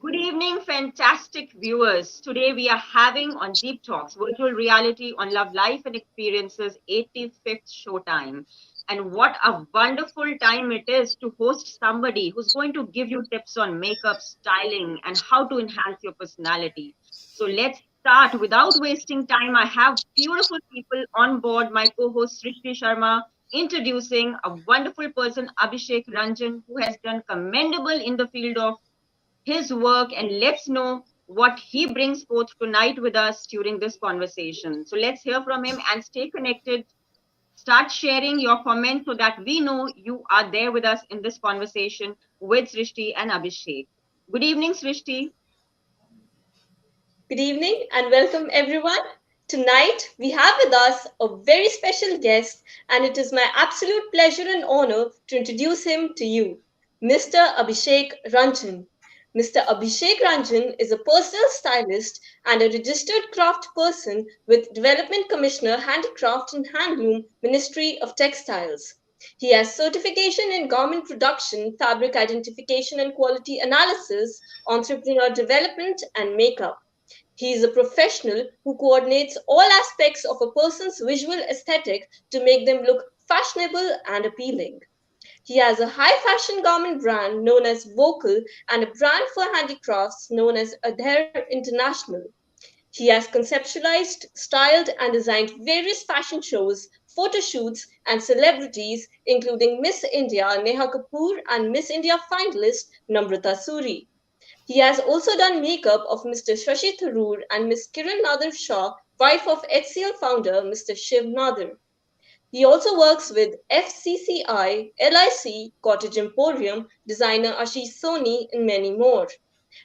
Good evening, fantastic viewers. Today we are having on Deep Talks virtual reality on love, life, and experiences 85th Showtime. And what a wonderful time it is to host somebody who's going to give you tips on makeup, styling, and how to enhance your personality. So let's start without wasting time. I have beautiful people on board. My co host Srishti Sharma introducing a wonderful person, Abhishek Ranjan, who has done commendable in the field of his work, and let's know what he brings forth tonight with us during this conversation. So let's hear from him and stay connected. Start sharing your comments so that we know you are there with us in this conversation with Srishti and Abhishek. Good evening, Srishti. Good evening and welcome everyone. Tonight we have with us a very special guest, and it is my absolute pleasure and honor to introduce him to you, Mr. Abhishek Ranjan. Mr. Abhishek Ranjan is a personal stylist and a registered craft person with Development Commissioner Handicraft and Handloom Ministry of Textiles. He has certification in garment production, fabric identification and quality analysis, entrepreneur development and makeup. He is a professional who coordinates all aspects of a person's visual aesthetic to make them look fashionable and appealing. He has a high fashion garment brand known as Vocal and a brand for handicrafts known as Attire International. He has conceptualized, styled, and designed various fashion shows, photo shoots, and celebrities, including Miss India Neha Kapoor and Miss India finalist Namrita. He has also done makeup of Mr. Shashi Tharoor and Miss Kiran Nader Shah, wife of HCL founder Mr. Shiv Nader. He also works with FCCI, LIC, Cottage Emporium, designer Ashish Soni, and many more.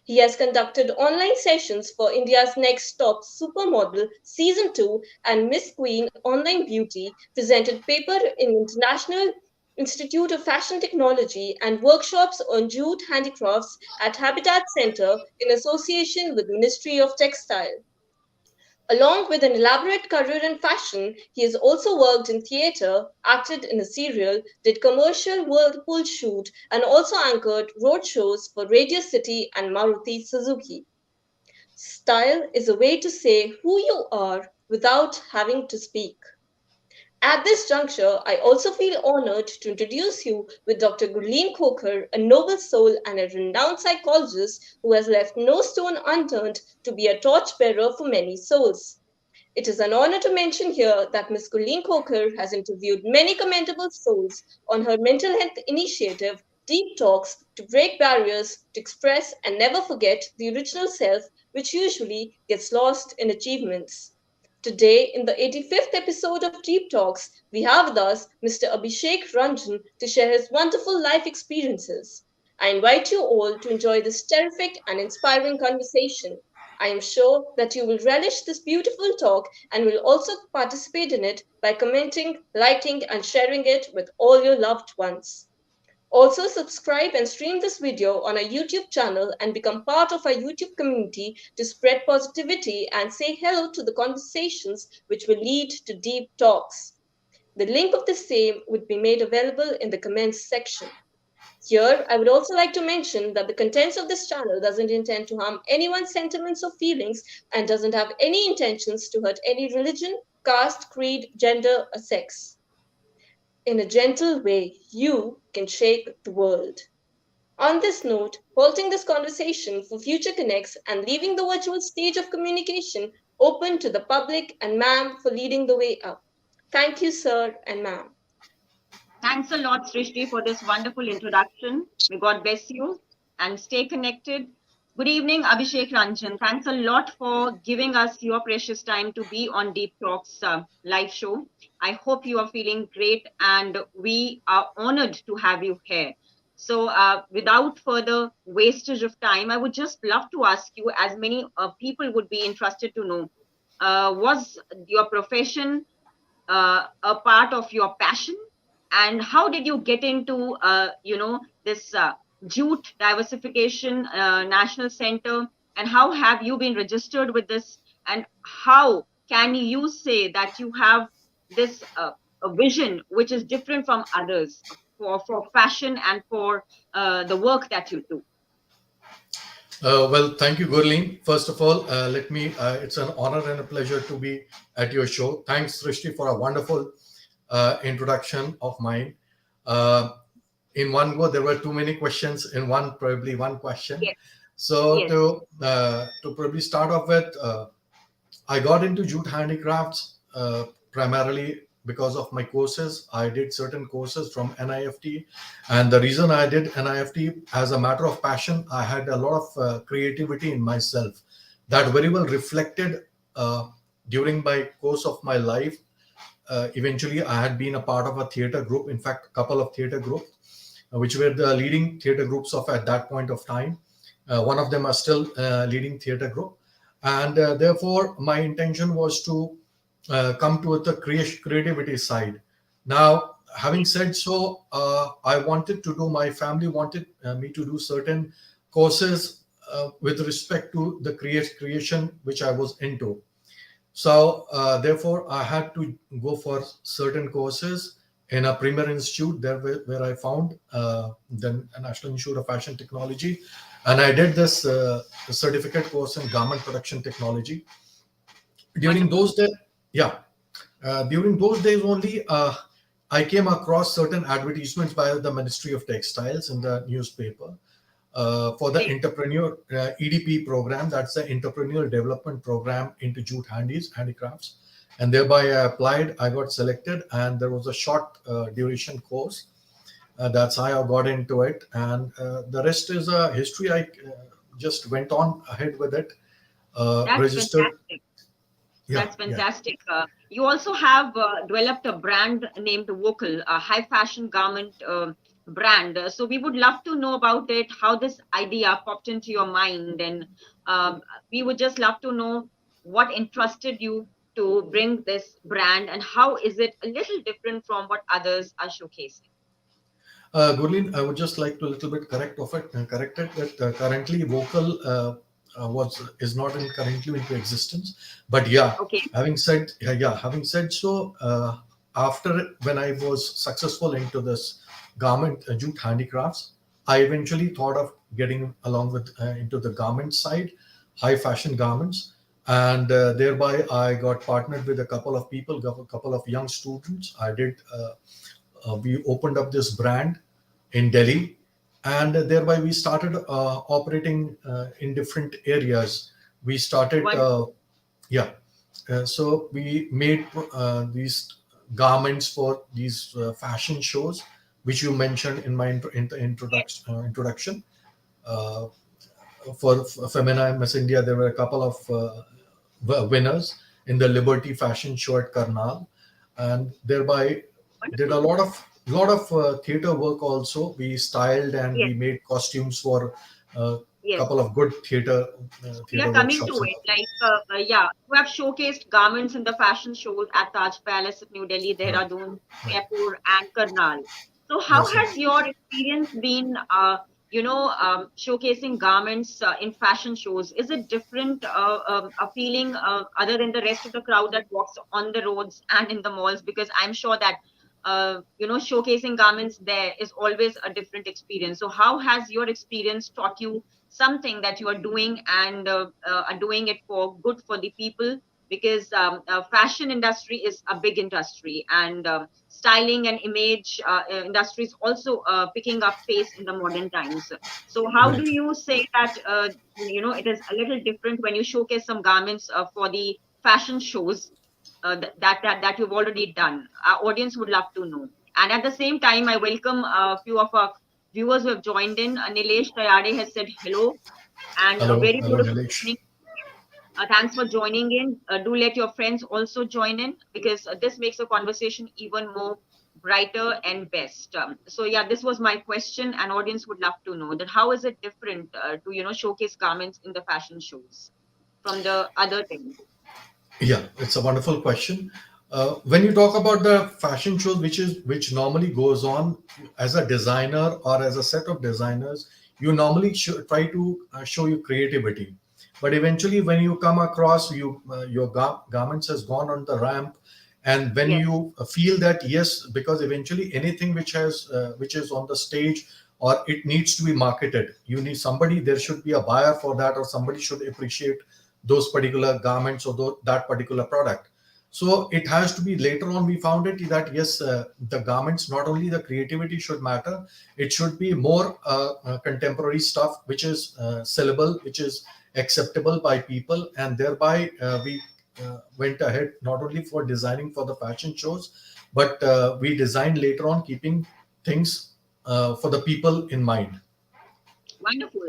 He has conducted online sessions for India's Next Top Supermodel Season 2 and Miss Queen Online Beauty, presented paper in International Institute of Fashion Technology and workshops on jute handicrafts at Habitat Center in association with Ministry of Textile. Along with an elaborate career in fashion, he has also worked in theatre, acted in a serial, did commercial whirlpool shoot, and also anchored road shows for Radio City and Maruti Suzuki. Style is a way to say who you are without having to speak. At this juncture, I also feel honored to introduce you with Dr. Gurleen Khokhar, a noble soul and a renowned psychologist who has left no stone unturned to be a torchbearer for many souls. It is an honor to mention here that Ms. Gurleen Khokhar has interviewed many commendable souls on her mental health initiative, Deep Talks, to break barriers, to express and never forget the original self, which usually gets lost in achievements. Today, in the 85th episode of Deep Talks, we have with us Mr. Abhishek Ranjan to share his wonderful life experiences. I invite you all to enjoy this terrific and inspiring conversation. I am sure that you will relish this beautiful talk and will also participate in it by commenting, liking, and sharing it with all your loved ones. Also, subscribe and stream this video on our YouTube channel and become part of our YouTube community to spread positivity and say hello to the conversations which will lead to deep talks. The link of the same would be made available in the comments section. Here, I would also like to mention that the contents of this channel doesn't intend to harm anyone's sentiments or feelings and doesn't have any intentions to hurt any religion, caste, creed, gender, or sex. In a gentle way, you can shake the world. On this note, halting this conversation for future connects and leaving the virtual stage of communication open to the public and ma'am for leading the way up. Thank you, sir and ma'am. Thanks a lot, Srishti, for this wonderful introduction. May God bless you and stay connected. Good evening, Abhishek Ranjan. Thanks a lot for giving us your precious time to be on Deep Talks live show. I hope you are feeling great and we are honored to have you here. So, without further wastage of time, I would just love to ask you, as many people would be interested to know, was your profession a part of your passion, and how did you get into this jute diversification national center, and how have you been registered with this, and how can you say that you have this a vision which is different from others for fashion and for the work that you do? Well, thank you, Gurleen. First of all, it's an honor and a pleasure to be at your show. Thanks, Srishti, for a wonderful introduction of mine. Uh, in one go, there were too many questions in one, probably one question. Yes, So yes, to probably start off with, I got into jute handicrafts primarily because of my courses. I did certain courses from NIFT, and the reason I did NIFT as a matter of passion, I had a lot of creativity in myself that very well reflected uh, during my course of my life. Eventually, I had been a part of a theater group, in fact, a couple of theater groups, which were the leading theater groups of at that point of time. One of them are still leading theater group, and therefore my intention was to come to the creativity side. Now, having yes, said so, I wanted to do. My family wanted me to do certain courses with respect to the creation which I was into. So, therefore, I had to go for certain courses in a premier institute there where I found the National Institute of Fashion Technology, and I did this certificate course in garment production technology. During wonderful. those days, yeah, during those days only, I came across certain advertisements by the Ministry of Textiles in the newspaper for the Great. entrepreneur EDP program. That's the entrepreneurial development program into jute handicrafts. And thereby I applied, I got selected, and there was a short duration course. That's how I got into it. And the rest is a history. I just went on ahead with it, That's registered. fantastic. Yeah, That's yeah. fantastic. You also have developed a brand named Vocal, a high fashion garment brand. So we would love to know about it, how this idea popped into your mind, and um, we would just love to know what interested you to bring this brand, and how is it a little different from what others are showcasing. Gurleen, I would just like to a little bit correct it that currently vocal was is not in currently into existence. But yeah, Okay, having said so, after when I was successful into this garment jute handicrafts, I eventually thought of getting along with into the garment side, high fashion garments, and thereby I got partnered with a couple of people, a couple of young students. We opened up this brand in Delhi, and thereby we started operating in different areas. We started, wonderful. yeah. So we made these garments for these fashion shows, which you mentioned in my Yes, introduction. Uh, for Femina Miss India, there were a couple of winners in the Liberty Fashion Show at Karnal, and thereby did a wonderful. lot of theater work also. We styled and Yes, we made costumes for a yes. couple of good We are theater coming to workshops. it. Like, yeah, you have showcased garments in the fashion shows at Taj Palace at New Delhi, Right, Dehradun, right. Jaipur, and Karnal. So, how That's right. has your experience been, showcasing garments in fashion shows? Is it different, a feeling other than the rest of the crowd that walks on the roads and in the malls? Because I'm sure that, showcasing garments there is always a different experience. So, how has your experience taught you something that you are doing and are doing it for good for the people, because fashion industry is a big industry, and styling and image industry is also picking up pace in the modern times. So how do Very true. you say that it is a little different when you showcase some garments for the fashion shows that you've already done? Our audience would love to know. And at the same time, I welcome a few of our viewers who have joined in. Nilesh Tayade has said hello, and a Hello, very hello, beautiful Nilesh. evening. Thanks for joining in. Do let your friends also join in, because this makes the conversation even more brighter and best. So yeah, this was my question, and audience would love to know that how is it different to showcase garments in the fashion shows from the other things? Yeah, it's a wonderful question. When you talk about the fashion shows, which normally goes on as a designer or as a set of designers, you normally try to show your creativity. But eventually, when you come across your garments has gone on the ramp, and when Yes, you feel that yes, because eventually anything which is on the stage or it needs to be marketed. You need somebody, there should be a buyer for that, or somebody should appreciate those particular garments or that particular product. So it has to be, later on we found it that yes, the garments, not only the creativity should matter, it should be more contemporary stuff which is sellable, which is acceptable by people. And thereby we went ahead not only for designing for the fashion shows, but we designed later on keeping things for the people in mind. Wonderful.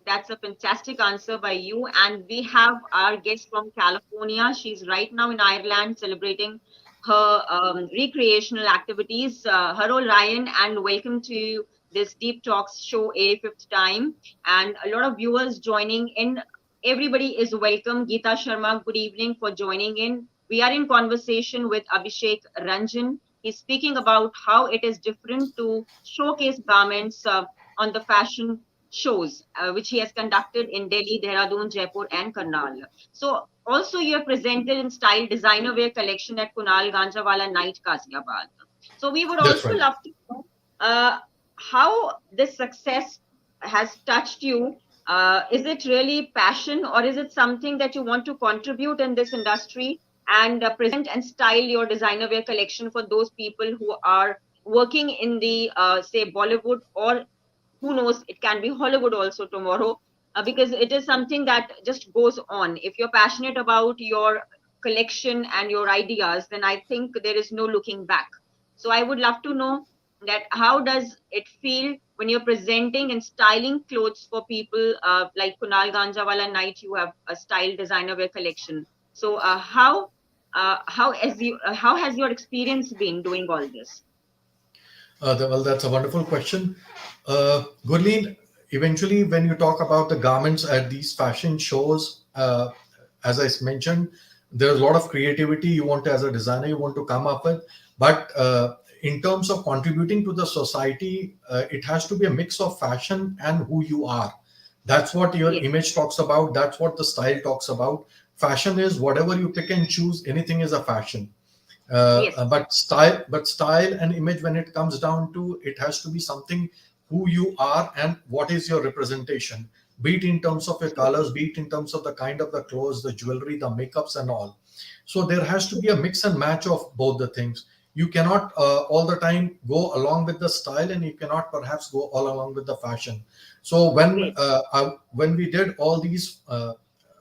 That's a fantastic answer by you. And we have our guest from California. She's right now in Ireland celebrating her recreational activities. Hello, Ryan, and welcome to this Deep Talks show, 85th time. And a lot of viewers joining in. Everybody is welcome. Geeta Sharma, good evening for joining in. We are in conversation with Abhishek Ranjan. He's speaking about how it is different to showcase garments on the fashion shows, which he has conducted in Delhi, Dehradun, Jaipur, and Karnal. So, also you are presented in style designer wear collection at Kunal Ganjawala Night, Ghaziabad. So, we would That's also right. love to know how this success has touched you. Is it really passion, or is it something that you want to contribute in this industry and present and style your designer wear collection for those people who are working in the say Bollywood, or who knows, it can be Hollywood also tomorrow, because it is something that just goes on. If you're passionate about your collection and your ideas, then I think there is no looking back. So I would love to know that how does it feel when you're presenting and styling clothes for people like Kunal Ganjawala Night, you have a style designer wear collection. So how has your experience been doing all this? Well, that's a wonderful question. Gurleen, eventually, when you talk about the garments at these fashion shows, as I mentioned, there's a lot of creativity you want to, as a designer, you want to come up with. But in terms of contributing to the society, it has to be a mix of fashion and who you are. That's what your Yes, image talks about. That's what the style talks about. Fashion is whatever you pick and choose, anything is a fashion. yes, But style and image, when it comes down to it, has to be something who you are and what is your representation, be it in terms of your true, colors, be it in terms of the kind of the clothes, the jewelry, the makeups and all. So there has to be a mix and match of both the things. You cannot all the time go along with the style, and you cannot perhaps go all along with the fashion. So great. when we did all these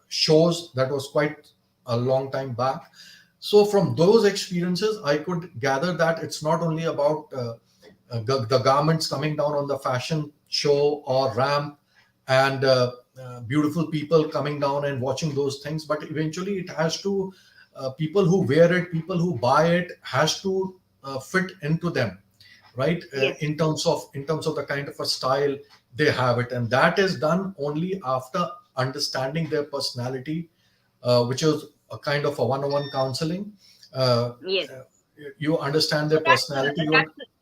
shows, that was quite a long time back. So from those experiences, I could gather that it's not only about the garments coming down on the fashion show or ramp, and beautiful people coming down and watching those things, but eventually it has to, people who wear it, people who buy it, has to fit into them, right? Yes. In terms of the kind of a style they have it, and that is done only after understanding their personality, which is a kind of a one-on-one counseling. Uh, Yes. uh, you understand So their personality.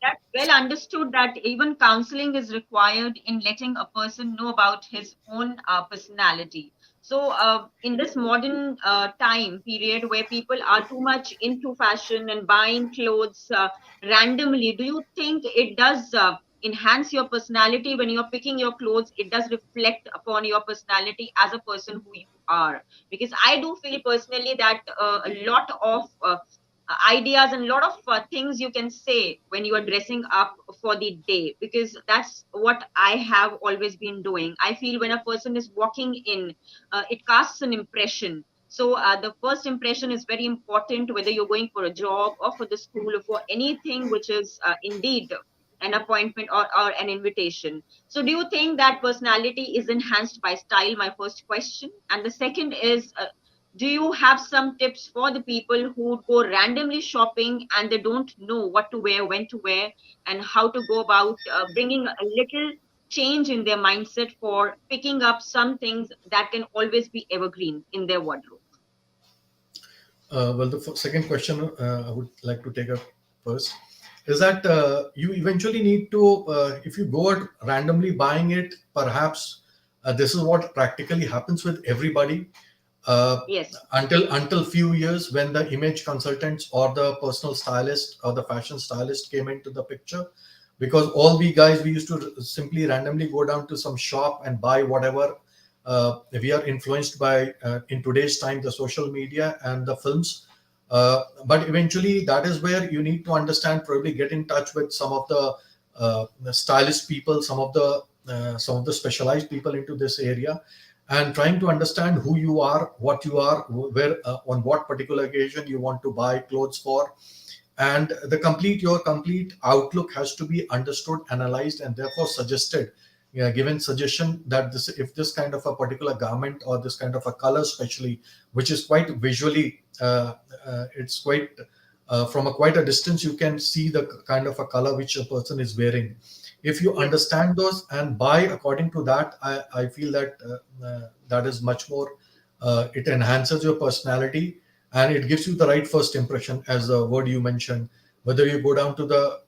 that's well understood that even counseling is required in letting a person know about his own personality. So in this modern time period where people are too much into fashion and buying clothes randomly, do you think it does enhance your personality when you're picking your clothes? It does reflect upon your personality as a person who you are, because I do feel personally that a lot of ideas and a lot of things you can say when you are dressing up for the day, because that's what I have always been doing. I feel when a person is walking in, it casts an impression. So the first impression is very important, whether you're going for a job or for the school or for anything which is indeed an appointment or an invitation. So do you think that personality is enhanced by style? My first question. And the second is, do you have some tips for the people who go randomly shopping and they don't know what to wear, when to wear, and how to go about bringing a little change in their mindset for picking up some things that can always be evergreen in their wardrobe? Well, the second question I would like to take up first is that you eventually need to, if you go at randomly buying it, perhaps this is what practically happens with everybody. Uh, Yes, until few years, when the image consultants or the personal stylist or the fashion stylist came into the picture, because all we guys, we used to simply randomly go down to some shop and buy whatever we are influenced by in today's time, the social media and the films. But eventually, that is where you need to understand, probably get in touch with the stylist people, some of the specialized people into this area, and trying to understand who you are, what you are, where on what particular occasion you want to buy clothes for, and your complete outlook has to be understood, analyzed, and therefore suggested, yeah, given suggestion that this, if this kind of a particular garment or this kind of a color especially, which is quite visually it's quite from a quite a distance you can see the kind of a color which a person is wearing. If you Yes, understand those and buy according to that, I feel that that is much more, it enhances your personality, and it gives you the right first impression, as the word you mentioned, whether you go down to the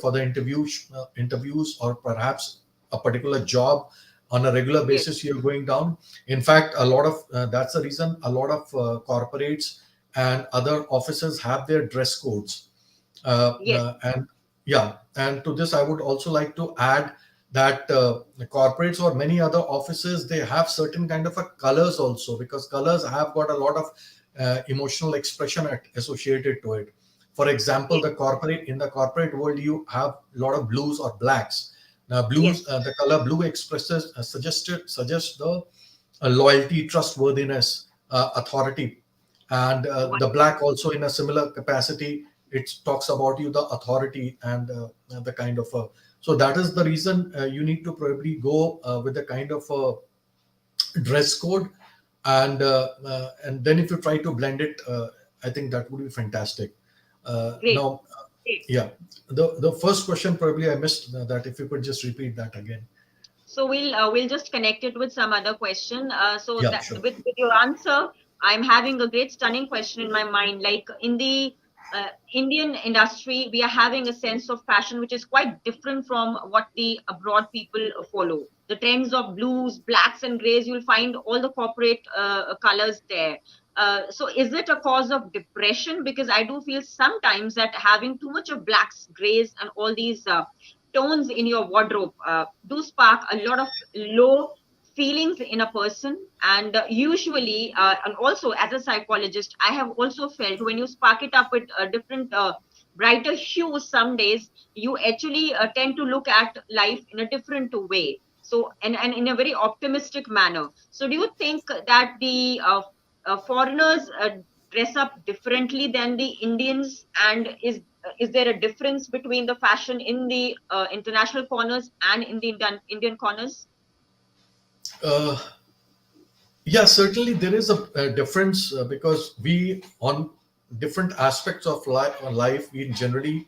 for the interviews, or perhaps a particular job on a regular yes, basis you're going down. In fact, a lot of that's the reason a lot of corporates and other offices have their dress codes. yes, And yeah, and to this I would also like to add that the corporates or many other offices, they have certain kind of a colors also, because colors have got a lot of emotional expression associated to it. For example, yes, the corporate world, you have a lot of blues or blacks. Now yes. blues, the color blue expresses suggests the loyalty, trustworthiness, authority. And the Wonderful. black also, in a similar capacity, it talks about you, the authority, and the kind of so that is the reason you need to probably go with the kind of dress code. And then if you try to blend it, I think that would be fantastic. Great. Now, Great. yeah, the first question probably I missed, that if you could just repeat that again. So we'll just connect it with some other question. So Yeah, that sure. with your answer, I'm having a great stunning question in my mind. Like in the Indian industry, we are having a sense of fashion which is quite different from what the abroad people follow. The trends of blues, blacks, and grays, you'll find all the corporate colors there. So is it a cause of depression? Because I do feel sometimes that having too much of blacks, grays, and all these tones in your wardrobe do spark a lot of low feelings in a person. And usually and also as a psychologist, I have also felt when you spark it up with different brighter hues, some days you actually tend to look at life in a different way, so and in a very optimistic manner. So do you think that the foreigners dress up differently than the Indians, and is there a difference between the fashion in the international corners and in the Indian corners? uh, yeah, certainly there is a difference, because we, on different aspects of life, we generally,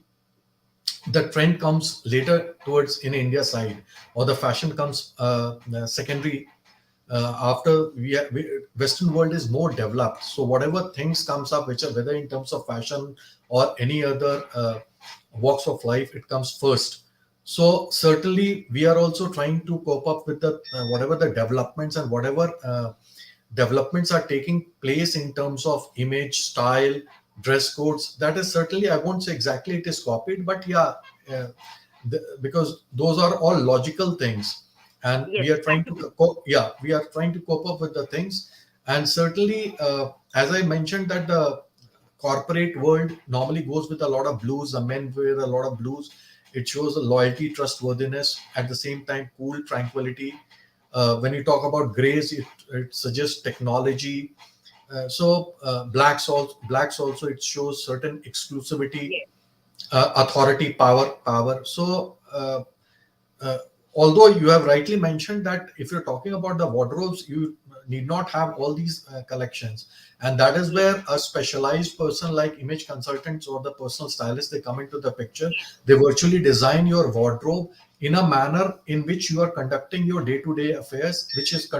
the trend comes later towards in India side, or the fashion comes secondary, after Western world is more developed. So whatever things comes up, which are whether in terms of fashion or any other walks of life, it comes first. So certainly we are also trying to cope up with the whatever the developments, and whatever developments are taking place in terms of image, style, dress codes. That is certainly, I won't say exactly it is copied, but yeah, because those are all logical things, and we Yes, are trying to practical. yeah, we are trying to cope up with the things. And certainly, as I mentioned, that the corporate world normally goes with a lot of blues. The men wear a lot of blues. It shows a loyalty, trustworthiness, at the same time cool, tranquility. When you talk about grays, it suggests technology. Blacks also, it shows certain exclusivity, Yes, authority, power. So uh, although you have rightly mentioned that if you're talking about the wardrobes, you need not have all these collections, and that is yes, where a specialized person like image consultants or the personal stylist, they come into the picture. They virtually design your wardrobe in a manner in which you are conducting your day-to-day affairs, which is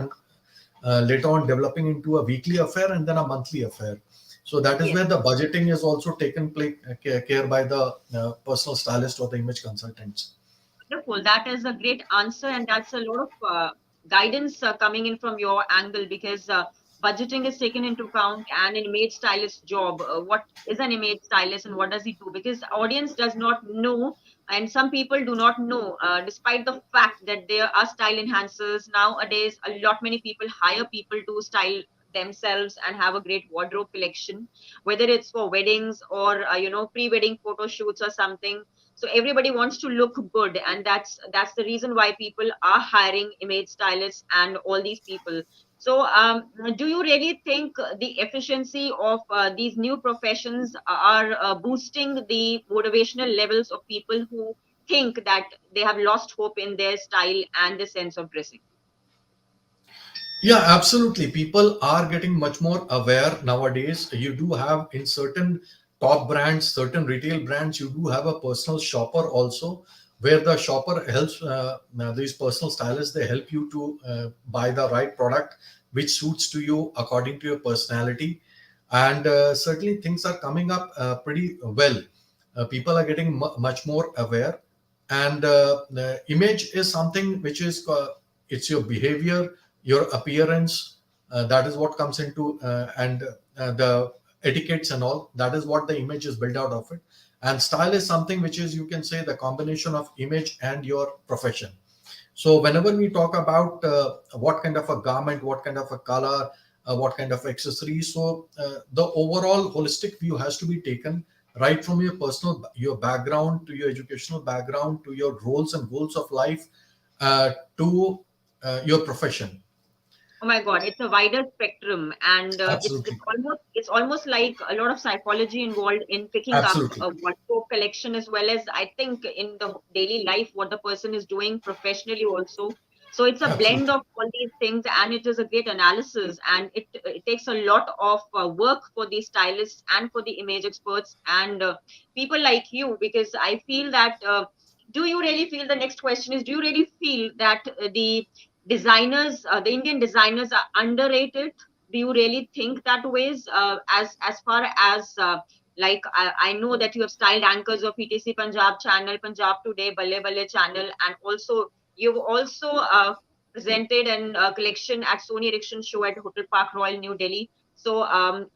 later on developing into a weekly affair and then a monthly affair. So that is yes. where the budgeting is also taken care by the personal stylist or the image consultants. Wonderful. That is a great answer, and that's a lot of guidance coming in from your angle, because budgeting is taken into account. And an image stylist job, what is an image stylist and what does he do? Because audience does not know and some people do not know, despite the fact that there are style enhancers nowadays. A lot many people hire people to style themselves and have a great wardrobe collection, whether it's for weddings or pre-wedding photo shoots or something. So everybody wants to look good, and that's the reason why people are hiring image stylists and all these people. So, do you really think the efficiency of these new professions are boosting the motivational levels of people who think that they have lost hope in their style and the sense of dressing? Yeah, absolutely. People are getting much more aware nowadays. You do have in certain top brands, certain retail brands, you do have a personal shopper also, where the shopper helps these personal stylists. They help you to buy the right product which suits to you according to your personality. And certainly things are coming up pretty well. People are getting much more aware, and the image is something which is it's your behavior, your appearance, that is what comes into and the etiquettes and all, that is what the image is built out of it. And style is something which is, you can say, the combination of image and your profession. So whenever we talk about what kind of a garment, what kind of a color, what kind of accessories, so the overall holistic view has to be taken, right from your personal, your background, to your educational background, to your roles and goals of life, to your profession. Oh my God, it's a wider spectrum, and Absolutely. it's almost like a lot of psychology involved in picking up Absolutely. a wardrobe collection, as well as I think in the daily life what the person is doing professionally also. So it's a blend Absolutely. of all these things, and it is a great analysis, and it takes a lot of work for the stylists and for the image experts and people like you, because I feel that. Do you really feel, the next question is, do you really feel that the Indian designers are underrated? Do you really think that ways? As far as like I know that you have styled anchors of ETC Punjab channel, Punjab Today, Balle Balle channel, and also you've also presented an collection at Sony Ericsson show at Hotel Park Royal, New Delhi. So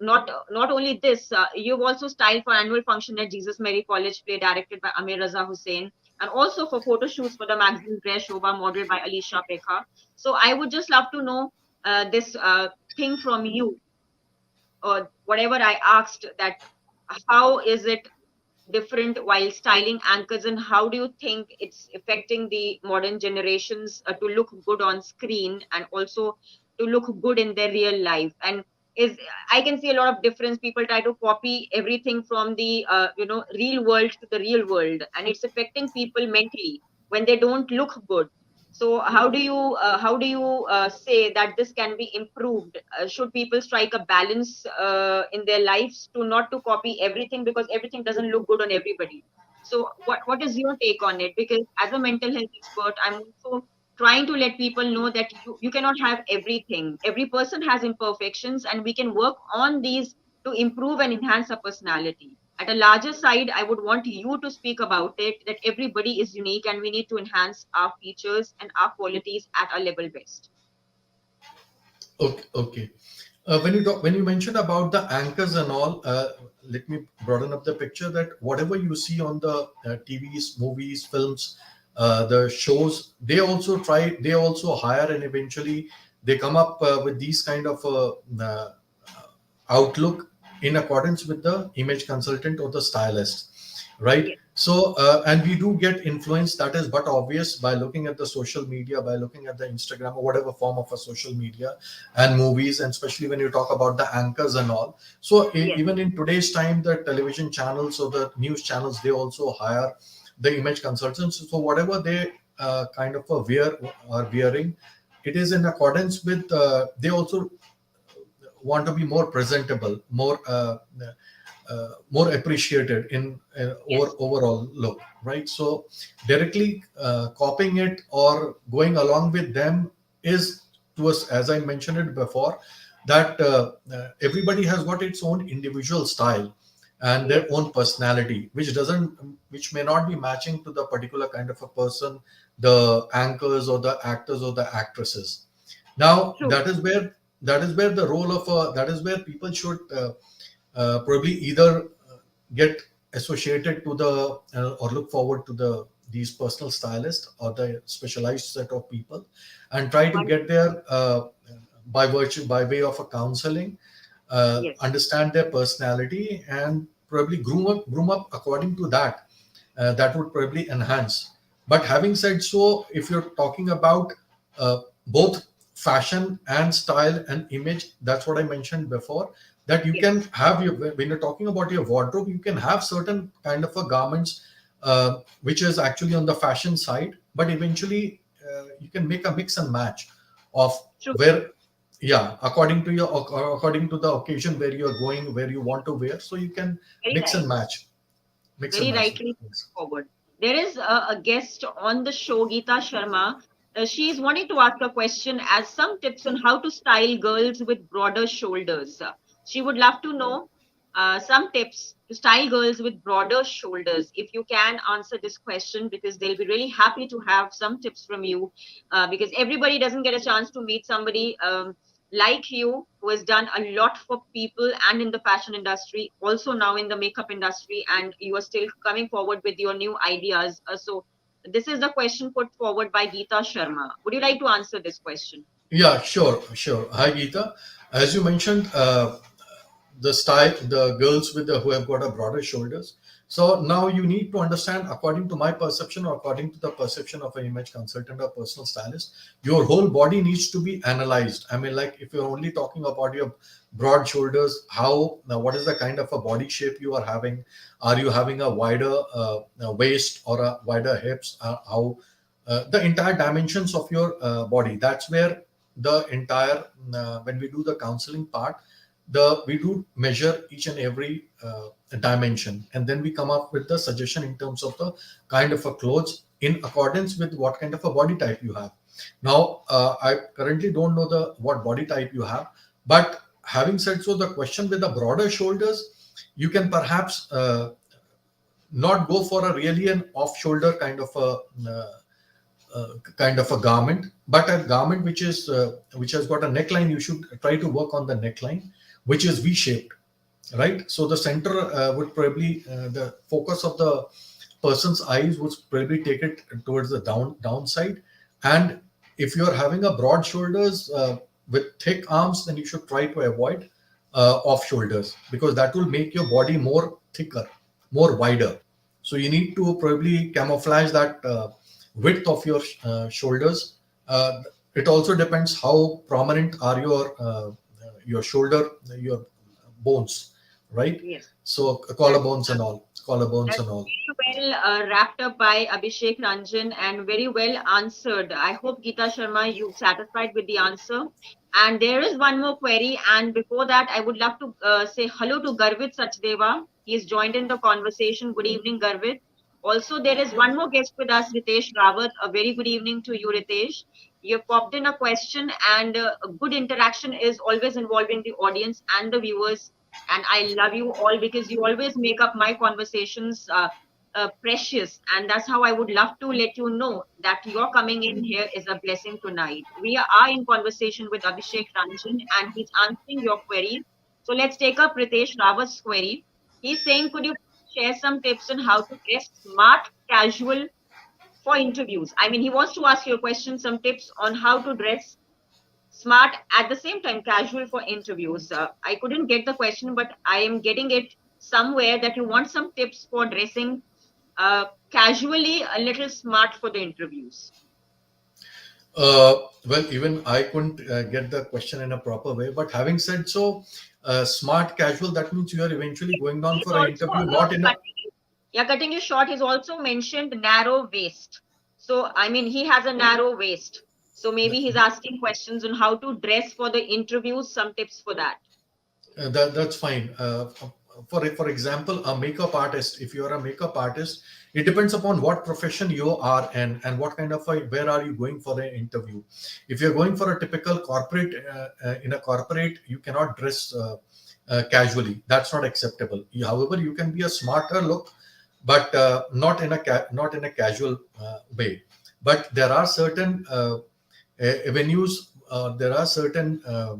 not only this, you've also styled for annual function at Jesus Mary College play directed by Amir Raza Hussain, and also for photo shoots for the magazine Dress Shobha modeled by Alicia Pekha. So I would just love to know this thing from you, or whatever I asked, that how is it different while styling anchors, and how do you think it's affecting the modern generations to look good on screen and also to look good in their real life? And is, I can see a lot of difference. People try to copy everything from the real world to the real world, and it's affecting people mentally when they don't look good. So how do you say that this can be improved? Should people strike a balance in their lives to not to copy everything, because everything doesn't look good on everybody? So what is your take on it? Because as a mental health expert, I'm also trying to let people know that you cannot have everything. Every person has imperfections, and we can work on these to improve and enhance our personality. At a larger side, I would want you to speak about it, that everybody is unique and we need to enhance our features and our qualities at our level best. Okay. Okay. When you mentioned about the anchors and all, let me broaden up the picture, that whatever you see on the TVs, movies, films, the shows, they also hire, and eventually they come up with these kind of outlook in accordance with the image consultant or the stylist, right? Yes, So and we do get influence, that is but obvious, by looking at the social media, by looking at the Instagram or whatever form of a social media, and movies, and especially when you talk about the anchors and all. So yes, even in today's time, the television channels or the news channels, they also hire the image consultants. So whatever they kind of wear are wearing, it is in accordance with they also want to be more presentable, more appreciated in yes, overall look, right? So directly copying it or going along with them is, to us, as I mentioned it before, that everybody has got its own individual style and their yes. own personality, which may not be matching to the particular kind of a person, the anchors or the actors or the actresses. Now True. that is where the role of that is where people should probably either get associated to the or look forward to these personal stylists or the specialized set of people, and try to get there by way of a counseling, Yes, understand their personality, and probably groom up according to that. That would probably enhance. But having said so, if you're talking about both fashion and style and image, that's what I mentioned before. That you can yes, have your, when you're talking about your wardrobe, you can have certain kind of a garments which is actually on the fashion side, but eventually you can make a mix and match of true, where, yeah, according to the occasion where you're going, where you want to wear, so you can very mix and right. match mix and Very match rightly things. forward. There is a guest on the show, Geeta Sharma. She is wanting to ask a question as some tips on how to style girls with broader shoulders. She would love to know some tips to style girls with broader shoulders. If you can answer this question, because they'll be really happy to have some tips from you, because everybody doesn't get a chance to meet somebody like you who has done a lot for people and in the fashion industry, also now in the makeup industry, and you are still coming forward with your new ideas. So this is the question put forward by Geeta Sharma. Would you like to answer this question? Yeah, sure. Hi, Geeta. As you mentioned, the style, the girls with the who have got a broader shoulders. So now you need to understand, according to my perception or according to the perception of an image consultant or personal stylist, your whole body needs to be analyzed. I mean, like if you're only talking about your broad shoulders, how now what is the kind of a body shape you are having? Are you having a wider waist or a wider hips? How the entire dimensions of your body? That's where the entire when we do the counseling part, the we do measure each and every dimension, and then we come up with the suggestion in terms of the kind of a clothes in accordance with what kind of a body type you have. Now I currently don't know the what body type you have, but having said so, the question with the broader shoulders, you can perhaps not go for a really an off shoulder kind of a garment, but a garment which has got a neckline. You should try to work on the neckline, which is V-shaped, right? So the center would probably the focus of the person's eyes would probably take it towards the downside. And if you're having a broad shoulders with thick arms, then you should try to avoid off shoulders, because that will make your body more thicker, more wider. So you need to probably camouflage that width of your shoulders. It also depends how prominent are your shoulder, your bones, right? Yes. So That's collarbones and all, collarbones That's and all. very well wrapped up by Abhishek Ranjan and very well answered. I hope Geeta Sharma, you satisfied with the answer. And there is one more query. And before that, I would love to say hello to Garvit Sachdeva. He is joined in the conversation. Good evening, Garvit. Also, there is one more guest with us, Ritesh Rawat. A very good evening to you, Ritesh. You have popped in a question, and a good interaction is always involving the audience and the viewers. And I love you all because you always make up my conversations precious. And that's how I would love to let you know that your coming in here is a blessing tonight. We are in conversation with Abhishek Ranjan and he's answering your query. So let's take up Ritesh Rawat's query. He's saying, could you share some tips on how to dress smart, casual for interviews? I mean, he wants to ask you a question, some tips on how to dress smart at the same time casual for interviews. I couldn't get the question, but I am getting it somewhere that you want some tips for dressing casually a little smart for the interviews. Well, even I couldn't get the question in a proper way. But having said so, smart casual, that means you are eventually going down He's for an also interview, not in a. cutting you short. He's also mentioned narrow waist. So I mean, he has a narrow waist. So maybe he's asking questions on how to dress for the interviews. Some tips for that. That's fine. For example, a makeup artist. If you are a makeup artist, it depends upon what profession you are and what kind of where are you going for the interview. If you're going for a typical corporate, in a corporate, you cannot dress casually. That's not acceptable. However, you can be a smarter look, but not in a casual way. But there are certain avenues. There are certain uh,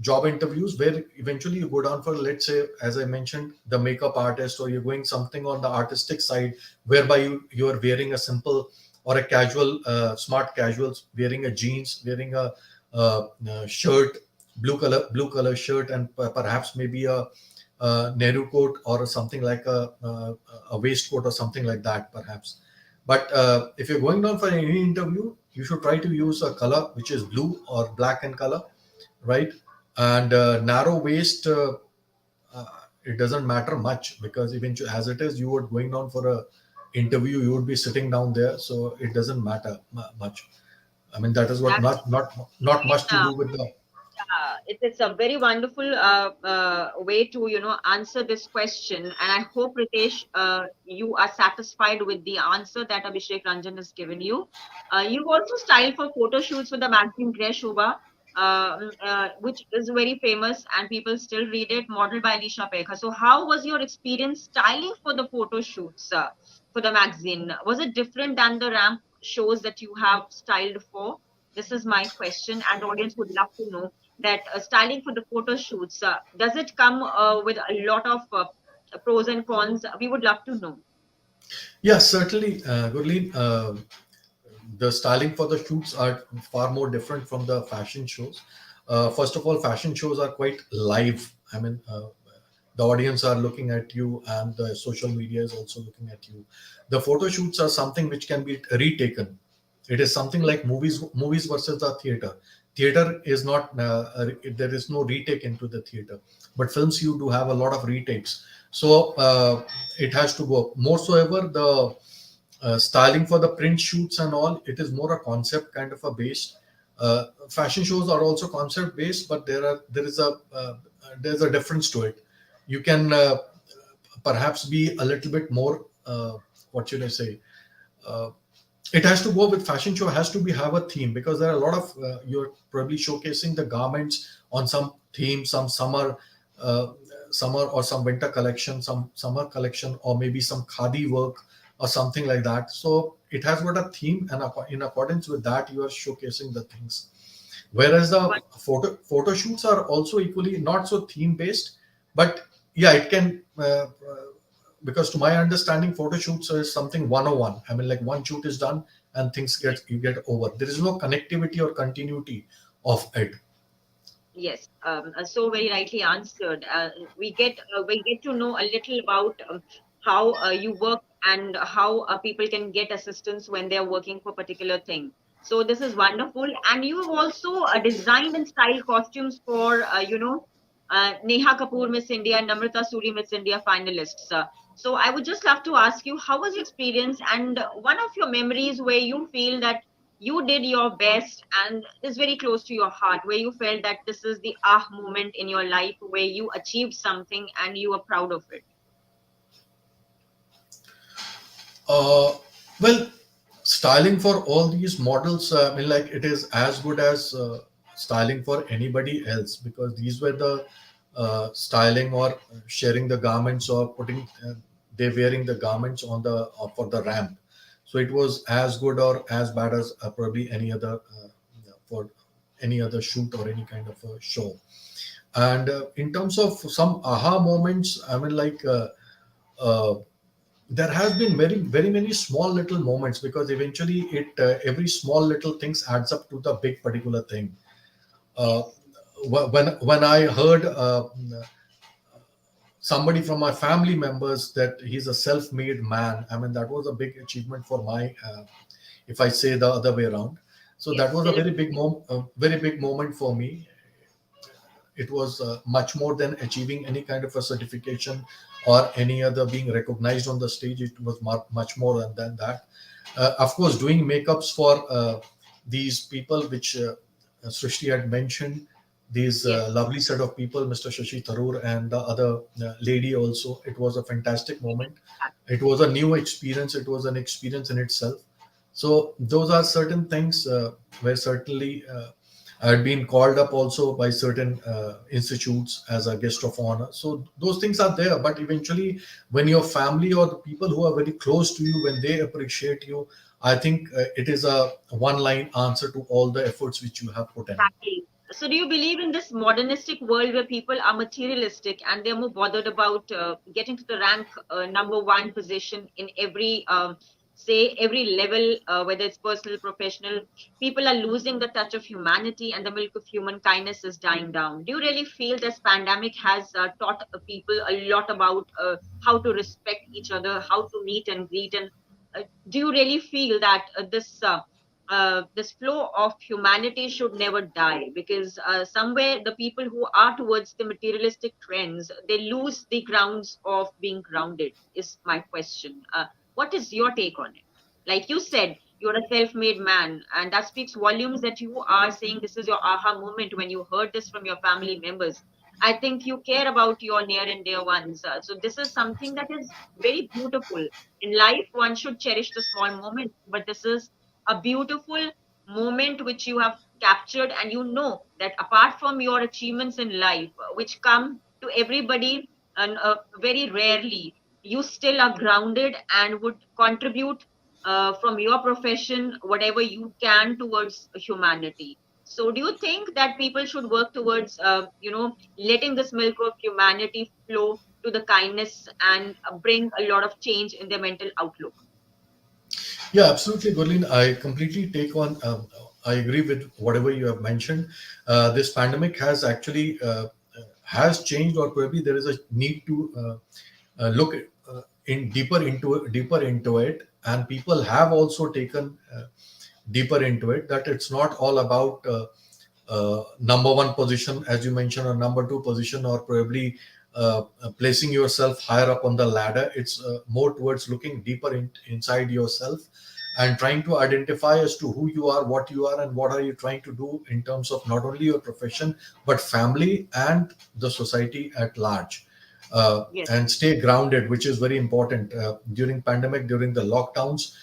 job interviews where eventually you go down for, let's say, as I mentioned, the makeup artist, or you're going something on the artistic side, whereby you are wearing a simple or a casual, smart casuals, wearing a jeans, wearing a shirt, blue color shirt, and perhaps maybe a Nehru coat or something like a waistcoat or something like that, perhaps. But if you're going down for any interview, you should try to use a color which is blue or black in color, right? And narrow waist, uh, it doesn't matter much, because eventually, as it is, you would going down for a interview, you would be sitting down there, so it doesn't matter much. I mean, that is what, not much to do with the. It's a very wonderful way to answer this question, and I hope Ritesh, you are satisfied with the answer that Abhishek Ranjan has given you. You also styled for photo shoots for the magazine Grey Shobha, which is very famous and people still read it, modeled by Alicia Pekha. So, how was your experience styling for the photo shoots for the magazine? Was it different than the ramp shows that you have styled for? This is my question, and the audience would love to know that styling for the photo shoots, does it come with a lot of pros and cons? We would love to know. Yes, certainly, Gurleen. The styling for the shoots are far more different from the fashion shows. First of all, fashion shows are quite live. I mean, the audience are looking at you, and the social media is also looking at you. The photo shoots are something which can be retaken. It is something Yes. like movies versus the theater. Theater is not, there is no retake into the theater, but films, you do have a lot of retakes. So it has to go more so ever the styling for the print shoots and all, it is more a concept kind of a base. Fashion shows are also concept based, but there's a difference to it. You can perhaps be a little bit more, what should I say, uh, it has to go with fashion show, has to be have a theme, because there are a lot of you're probably showcasing the garments on some theme, some uh, summer or some winter collection, some summer collection, or maybe some khadi work or something like that. So it has got a theme, and in accordance with that, you are showcasing the things. Whereas the But photo shoots are also equally not so theme based, but yeah, it can, because to my understanding, photo shoots is something 101. I mean, like, one shoot is done and things yes, get over. There is no connectivity or continuity of it. yes, so very rightly answered. We get to know a little about how you work and how people can get assistance when they are working for a particular thing. So this is wonderful, and you have also designed and styled costumes for Neha Kapoor Miss India and Namrita Suri Miss India finalists. So I would just love to ask you, how was your experience, and one of your memories where you feel that you did your best and is very close to your heart, where you felt that this is the moment in your life where you achieved something and you are proud of it. Uh, well, styling for all these models, I mean, like, it is as good as styling for anybody else, because these were the styling or sharing the garments, or putting they wearing the garments on the for the ramp. So it was as good or as bad as probably any other for any other shoot or any kind of a show. And in terms of some aha moments, I mean, like. Uh, there has been very many small little moments, because eventually it every small little things adds up to the big particular thing. uh, Yes. when I heard somebody from my family members that he's a self-made man, I mean, that was a big achievement for my, if I say the other way around. So that Yes. was a very big moment for me. It was much more than achieving any kind of a certification or any other being recognized on the stage. It was much more than that. Of course, doing makeups for these people, which Srishti had mentioned, these Yes. lovely set of people, Mr. Shashi Tharoor and the other lady also. It was a fantastic moment. It was a new experience. It was an experience in itself. So those are certain things where certainly I had been called up also by certain institutes as a guest of honor. So those things are there. But eventually, when your family or the people who are very close to you, when they appreciate you, I think it is a one-line answer to all the efforts which you have put in. Exactly. So, do you believe in this modernistic world where people are materialistic and they're more bothered about getting to the rank number one position in every, say, every level, whether it's personal, professional? People are losing the touch of humanity and the milk of human kindness is dying down. Do you really feel this pandemic has taught people a lot about how to respect each other, how to meet and greet? And do you really feel that this flow of humanity should never die, because somewhere the people who are towards the materialistic trends, they lose the grounds of being grounded, is my question. What is your take on it? Like you said, you're a self-made man, and that speaks volumes that you are saying this is your aha moment when you heard this from your family members. I think you care about your near and dear ones. So this is something that is very beautiful. In life, one should cherish the small moments, but this is a beautiful moment which you have captured, and you know that apart from your achievements in life, which come to everybody and very rarely, you still are grounded and would contribute from your profession whatever you can towards humanity. So do you think that people should work towards letting this milk of humanity flow to the kindness and bring a lot of change in their mental outlook? Yeah, absolutely, Gurleen. I completely take on. I agree with whatever you have mentioned. This pandemic has actually has changed, or probably there is a need to look in deeper into it, and people have also taken deeper into it. That it's not all about number one position, as you mentioned, or number two position, or probably placing yourself higher up on the ladder. It's more towards looking deeper inside yourself and trying to identify as to who you are, what you are, and what are you trying to do in terms of not only your profession but family and the society at large. Yes. And stay grounded, which is very important. During pandemic, during the lockdowns,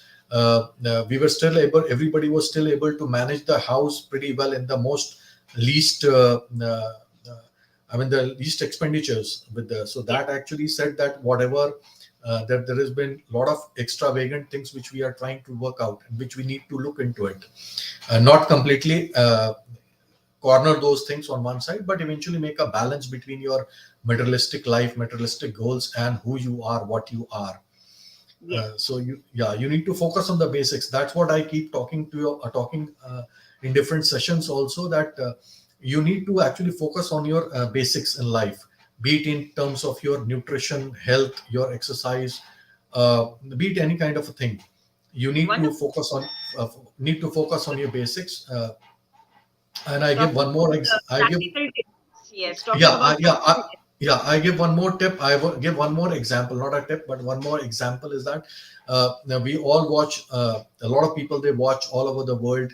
we were still able, everybody was still able to manage the house pretty well in the most least I mean the least expenditures with the, so Yes. that actually said that whatever that there has been a lot of extravagant things which we are trying to work out and which we need to look into it, not completely corner those things on one side, but eventually make a balance between your materialistic life, materialistic goals, and who you are, what you are. Yes. So you need to focus on the basics. That's what I keep talking to you, talking in different sessions also, that you need to actually focus on your basics in life, be it in terms of your nutrition, health, your exercise, be it any kind of a thing. You Wonderful. uh, need to focus on your basics. And I give Talking one more. about I give practical tips. Yes, talking yeah about practical tips. yeah, I give one more tip. I will give one more example, not a tip, but one more example is that now we all watch, a lot of people, they watch all over the world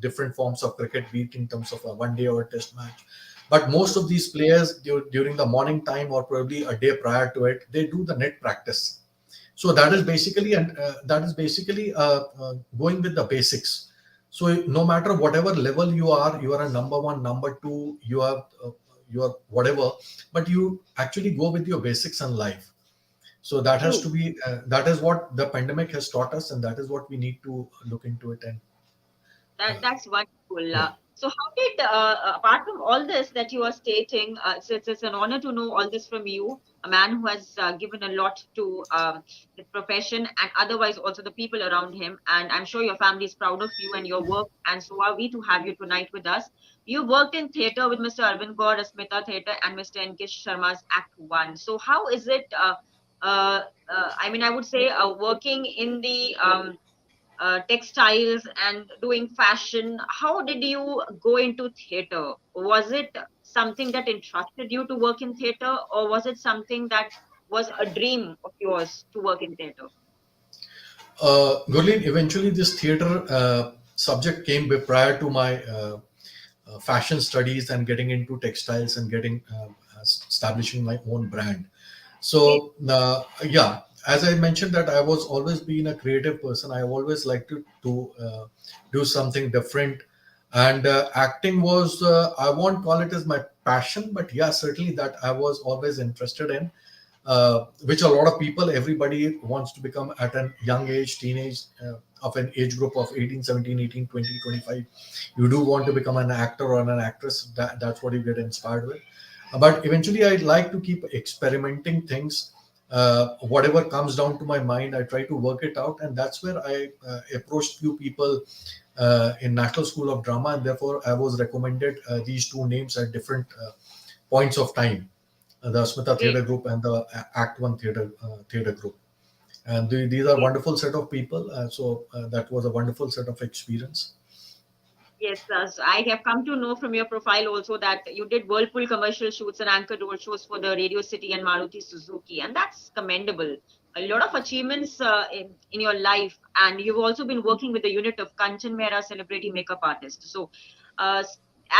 different forms of cricket, be it in terms of a one day or a test match. But most of these players during the morning time or probably a day prior to it, they do the net practice. So that is Yes. basically, and going with the basics. So no matter whatever level you are a number one, number two, you are whatever, but you actually go with your basics in life. So that has True. to be that is what the pandemic has taught us, and that is what we need to look into it. And That's wonderful. yeah. So, how did, apart from all this that you are stating, it's an honor to know all this from you, a man who has given a lot to the profession and otherwise also the people around him. And I'm sure your family is proud of you and your work, and so are we to have you tonight with us. You worked in theatre with Mr. Arvind Kaur, Asmita Theatre, and Mr. N.K. Sharma's Act One. So, how is it? I mean, I would say working in the textiles and doing fashion. How did you go into theater? Was it something that entrusted you to work in theater, or was it something that was a dream of yours to work in theater? Gurleen, eventually this theater subject came prior to my fashion studies and getting into textiles and getting establishing my own brand. Okay. So yeah, as I mentioned that I was always been a creative person. I always liked to do something different, and acting was I won't call it as my passion, but yeah, certainly that I was always interested in. which a lot of people, everybody wants to become at a young age, teenage, of an age group of 18, 17, 18, 20, 25. You do want to become an actor or an actress. That's what you get inspired with. But eventually, I'd like to keep experimenting things. Whatever comes down to my mind, I try to work it out, and that's where I approached few people in National School of Drama, and therefore I was recommended these two names at different points of time: the Smita Great. Theatre Group and the Act One Theatre Group. And these are wonderful set of people. So that was a wonderful set of experience. Yes, so I have come to know from your profile also that you did Whirlpool commercial shoots and anchor road shows for the Radio City and Maruti Suzuki, and that's commendable. A lot of achievements in your life, and you've also been working with the unit of Kanchan Mehra celebrity makeup artist. So, as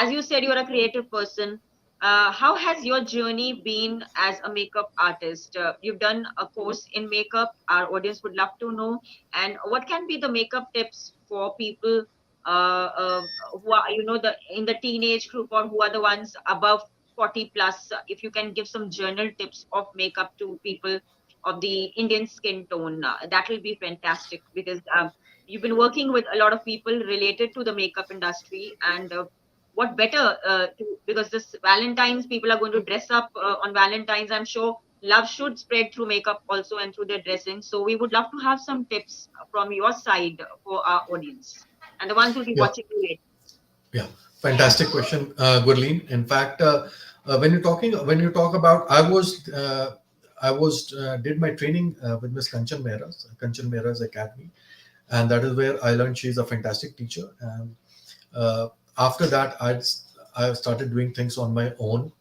you said, you're a creative person. How has your journey been as a makeup artist? You've done a course in makeup. Our audience would love to know. And what can be the makeup tips for people who are, the in the teenage group, or who are the ones above 40 plus? If you can give some journal tips of makeup to people of the Indian skin tone, that will be fantastic, because you've been working with a lot of people related to the makeup industry. And what better because this Valentine's, people are going to dress up on Valentine's. I'm sure love should spread through makeup also and through their dressing. So we would love to have some tips from your side for our audience and the ones who'll be Yeah, watching you later. yeah, fantastic question, Gurleen. In fact, when you talk about, I did my training with Miss Kanchan Mehra's Academy, and that is where I learned she's a fantastic teacher. And uh, after that, I started doing things on my own.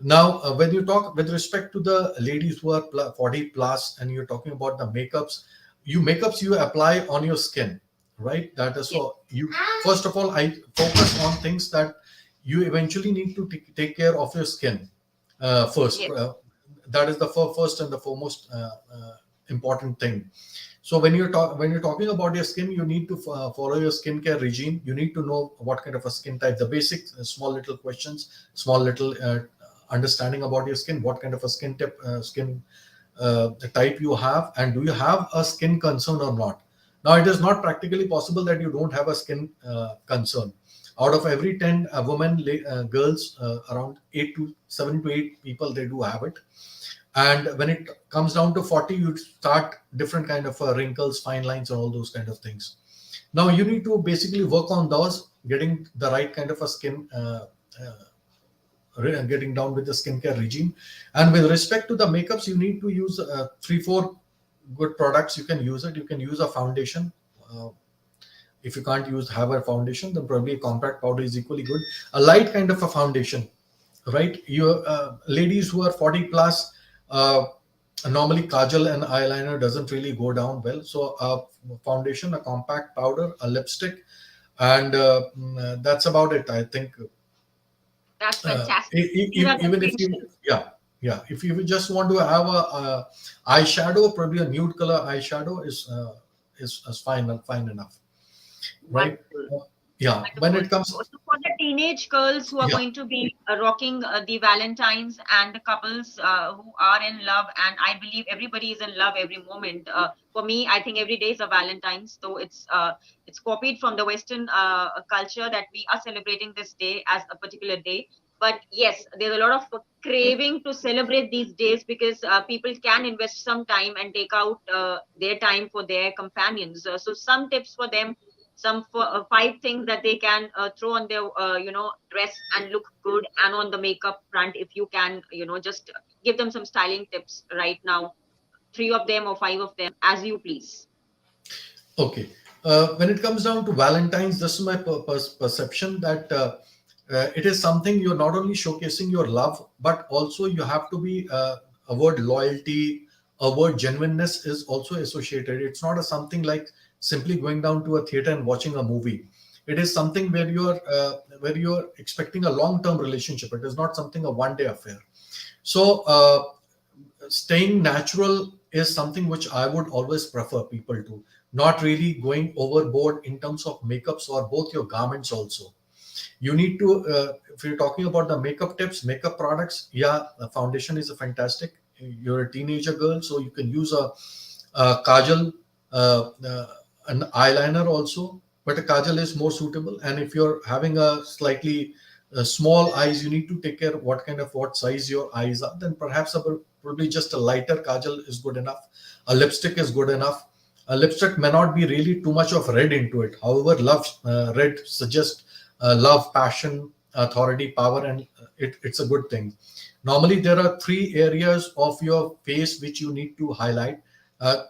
Now, when you talk with respect to the ladies who are 40 plus, and you're talking about the makeups you apply on your skin, right? That is, Yes, so you, first of all, I focus on things that you eventually need to take care of your skin first. yes, That is the first and the foremost important thing. So when you're talking about your skin, you need to follow your skincare regime. You need to know what kind of a skin type. The basic small little questions, small little understanding about your skin. What kind of a skin the type you have, and do you have a skin concern or not? Now, it is not practically possible that you don't have a skin concern. Out of every 10 girls, around 7 to 8 people, they do have it. And when it comes down to 40, you start different kind of wrinkles, fine lines, and all those kind of things. Now you need to basically work on those, getting the right kind of a skin, getting down with the skincare regime. And with respect to the makeups, you need to use 3 4 good products. You can use it. You can use a foundation. uh, if you can't have a foundation, then probably a compact powder is equally good. A light kind of a foundation, right? You ladies who are 40 plus, uh, normally kajal and eyeliner doesn't really go down well. So a foundation, a compact powder, a lipstick, and that's about it, I think. that's fantastic. These are the Even if you, essentials. yeah, if you just want to have a eyeshadow, probably a nude color eyeshadow is fine enough, right? Wonderful. Uh, yeah, when Wonderful. it comes, So for the teenage girls who are yeah, going to be rocking the Valentines, and the couples who are in love, and I believe everybody is in love every moment. For me, I think every day is a Valentine's, so it's copied from the Western culture that we are celebrating this day as a particular day. But yes, there's a lot of craving to celebrate these days, because people can invest some time and take out their time for their companions. So some tips for them, some 5 things that they can throw on their dress and look good, and on the makeup front, if you can just give them some styling tips right now, 3 of them or 5 of them, as you please. okay. When it comes down to Valentine's, this is my perception that it is something you're not only showcasing your love, but also you have to be a word loyalty, a word genuineness is also associated. It's not a something like simply going down to a theater and watching a movie. It is something where you're expecting a long-term relationship. It is not something a one-day affair. So staying natural is something which I would always prefer people to, not really going overboard in terms of makeups or both your garments also. You need to, if you're talking about the makeup tips, makeup products, yeah, the foundation is a fantastic. you're a teenager girl, so you can use a kajal, an eyeliner also, but a kajal is more suitable. And if you're having a slightly small eyes, you need to take care of what size your eyes are. Then perhaps probably just a lighter kajal is good enough. A lipstick is good enough. A lipstick may not be really too much of red into it. However, red suggests love, passion, authority, power, and it's a good thing. Normally, there are three areas of your face which you need to highlight. Out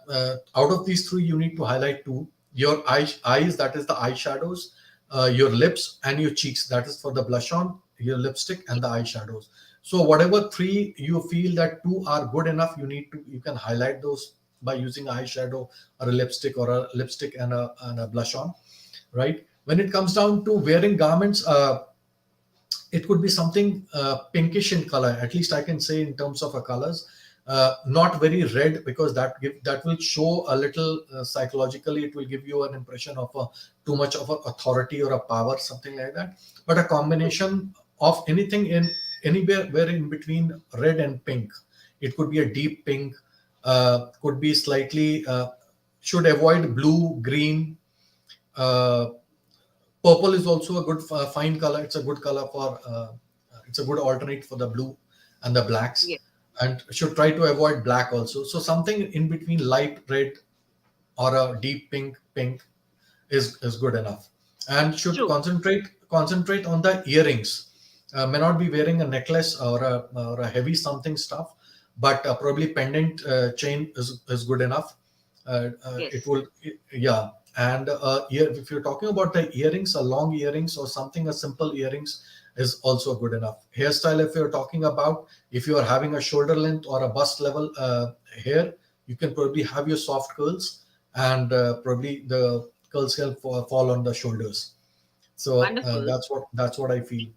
of these three, you need to highlight two: your eyes, that is the eyeshadows, your lips, and your cheeks, that is for the blush on, your lipstick, and the eyeshadows. So, whatever three you feel that two are good enough, you can highlight those by using eyeshadow or a lipstick, or a lipstick and a blush on, right? When it comes down to wearing garments, it could be something pinkish in color. At least I can say in terms of colors, not very red, because that will show a little psychologically. It will give you an impression of too much of a authority or a power, something like that. But a combination of anything in anywhere where in between red and pink. It could be a deep pink, could be slightly. Should avoid blue, green. Uh, Purple is also a good fine color. It's a good color for. It's a good alternate for the blue and the blacks, Yes, and should try to avoid black also. So something in between light red or a deep pink is good enough, and should true. concentrate on the earrings. May not be wearing a necklace or a heavy something stuff, but probably pendant chain is good enough. It Yes, will, yeah. And if you're talking about the earrings, a long earrings or something, a simple earrings is also good enough. Hairstyle, if you're talking about, if you are having a shoulder length or a bust level hair, you can probably have your soft curls, and probably the curls can fall on the shoulders. So wonderful. that's what I feel.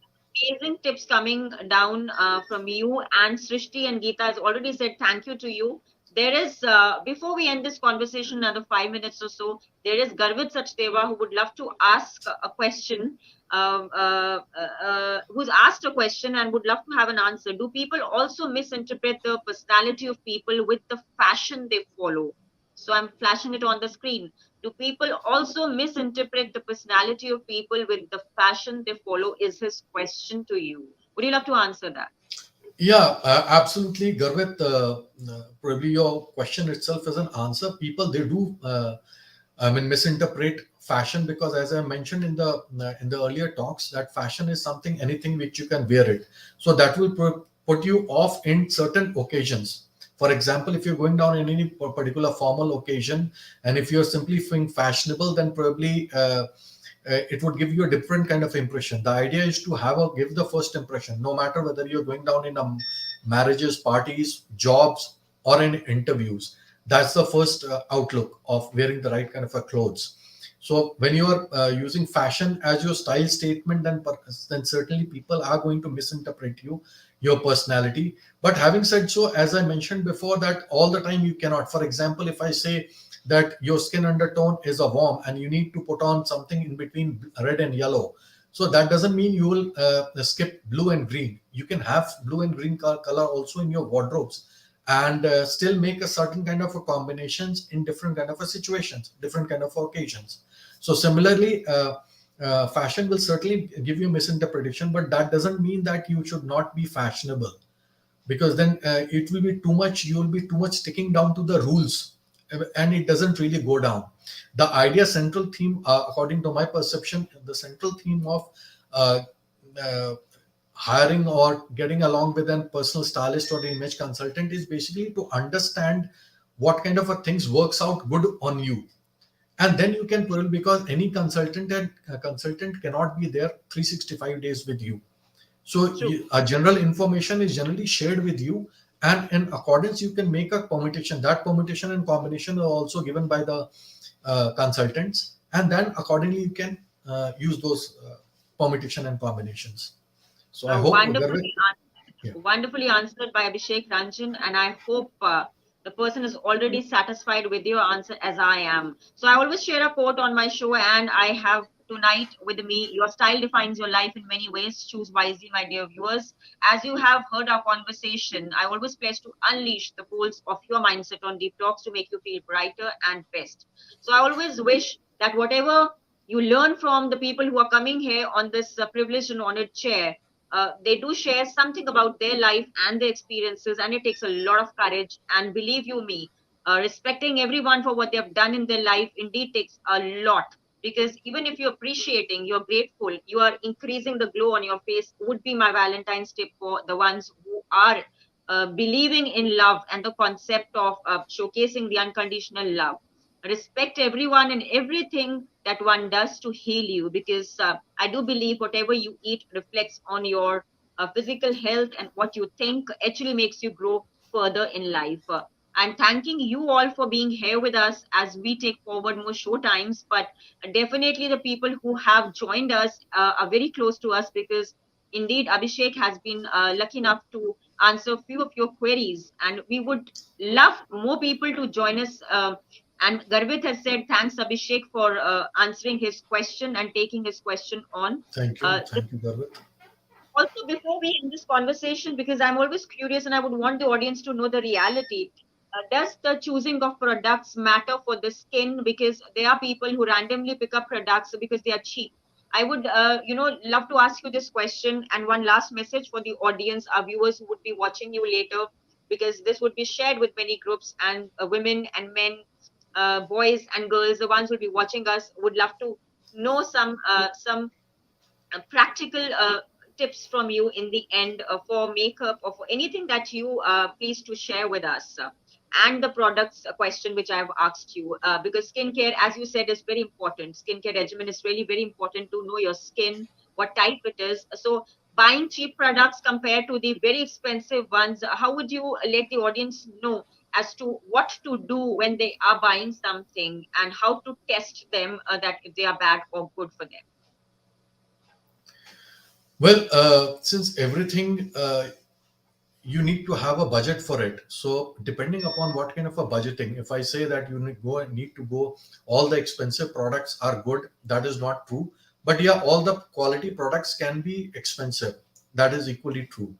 Amazing tips coming down from you, and Srishti and Geeta has already said thank you to you. There is, before we end this conversation, another 5 minutes or so, there is Garvit Sachdeva who would love to ask a question, who's asked a question and would love to have an answer. Do people also misinterpret the personality of people with the fashion they follow? So I'm flashing it on the screen. Do people also misinterpret the personality of people with the fashion they follow? Is his question to you. Would you love to answer that? Yeah, absolutely, Garvit. Probably your question itself is an answer. People, they do, misinterpret fashion, because, as I mentioned in the earlier talks, that fashion is something, anything which you can wear it. So that will put you off in certain occasions. For example, if you're going down in any particular formal occasion, and if you're simply feeling fashionable, then probably it would give you a different kind of impression. The idea is to give the first impression, no matter whether you're going down in marriages, parties, jobs, or in interviews. That's the first outlook of wearing the right kind of clothes. So when you are using fashion as your style statement, then certainly people are going to misinterpret your personality. But having said so, as I mentioned before, that all the time you cannot. For example, if I say that your skin undertone is a warm and you need to put on something in between red and yellow, so that doesn't mean you will skip blue and green. You can have blue and green color also in your wardrobes, and still make a certain kind of a combinations in different kind of a situations, different kind of occasions. So similarly, fashion will certainly give you misinterpretation, but that doesn't mean that you should not be fashionable, because then it will be too much. You will be too much sticking down to the rules, and it doesn't really go down. The idea, central theme, according to my perception, the central theme of uh, uh, hiring or getting along with a personal stylist or an image consultant is basically to understand what kind of a things works out good on you. And then you can pull, because any consultant cannot be there 365 days with you. So True. a general information is generally shared with you, and in accordance you can make a permutation. That permutation and combination are also given by the consultants, and then accordingly you can use those permutation and combinations. So I hope, Garvit, yeah. Wonderfully answered by Abhishek Ranjan, and I hope the person is already satisfied with your answer as I am. So I always share a quote on my show, and I have tonight with me. Your style defines your life in many ways. Choose wisely, my dear viewers. As you have heard our conversation, I always pledge to unleash the pulse of your mindset on deep talks to make you feel brighter and best. So I always wish that whatever you learn from the people who are coming here on this privileged and honored chair, they do share something about their life and their experiences, and it takes a lot of courage. And believe you me, respecting everyone for what they have done in their life indeed takes a lot, because even if you're appreciating, you're grateful, you are increasing the glow on your face, would be my Valentine's tip for the ones who are believing in love and the concept of showcasing the unconditional love. Respect everyone and everything that one does to heal you, because I do believe whatever you eat reflects on your physical health, and what you think actually makes you grow further in life. I'm thanking you all for being here with us as we take forward more show times. But definitely, the people who have joined us are very close to us, because indeed Abhishek has been lucky enough to answer a few of your queries, and we would love more people to join us. And Garvit has said, thanks, Abhishek, for answering his question and taking his question on. Thank you, Garvit. Also, before we end this conversation, because I'm always curious and I would want the audience to know the reality, does the choosing of products matter for the skin? Because there are people who randomly pick up products because they are cheap. I would, love to ask you this question, and one last message for the audience, our viewers who would be watching you later, because this would be shared with many groups, and women and men, boys and girls, the ones who will be watching us, would love to know some practical tips from you in the end for makeup or for anything that you please to share with us. And the products question which I've asked you, because skincare, as you said, is very important. Skincare regimen is really very important to know your skin, what type it is. So buying cheap products compared to the very expensive ones, how would you let the audience know as to what to do when they are buying something, and how to test them that if they are bad or good for them? Well, since everything you need to have a budget for it, so depending upon what kind of a budgeting, if I say that you need to go, all the expensive products are good, that is not true. But yeah, all the quality products can be expensive, that is equally true.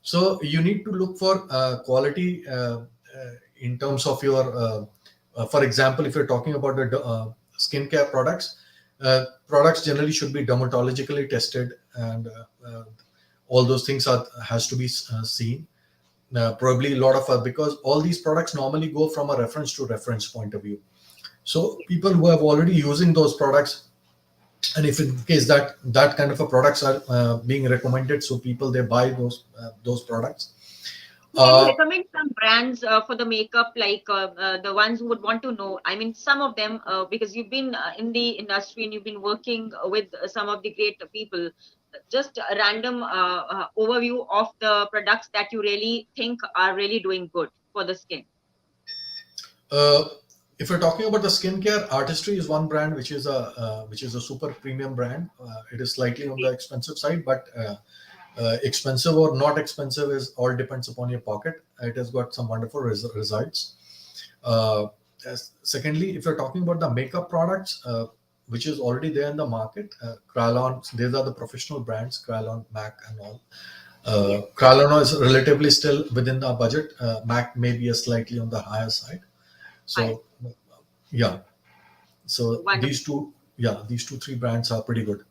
So you need to look for quality in terms of your for example, if you're talking about the skincare products, products generally should be dermatologically tested, and all those things are has to be seen. Probably a lot of because all these products normally go from a reference to reference point of view. So people who have already using those products, and if in case that that kind of a products are being recommended, so people they buy those products. Can you uh, recommend some brands for the makeup, like the ones who would want to know? I mean, some of them, because you've been in the industry and you've been working with some of the great people. Just a random overview of the products that you really think are really doing good for the skin. uh, if you're talking about the skincare, Artistry is one brand which is a super premium brand. It is slightly on the expensive side, but expensive or not expensive is all depends upon your pocket. It has got some wonderful results. Uh, Secondly, if you're talking about the makeup products, which is already there in the market, Krylon, these are the professional brands, Krylon, MAC, and all. Yes, Krylon is relatively still within the budget. MAC may be a slightly on the higher side. hi, So, yeah. So wonderful. these two, three brands are pretty good.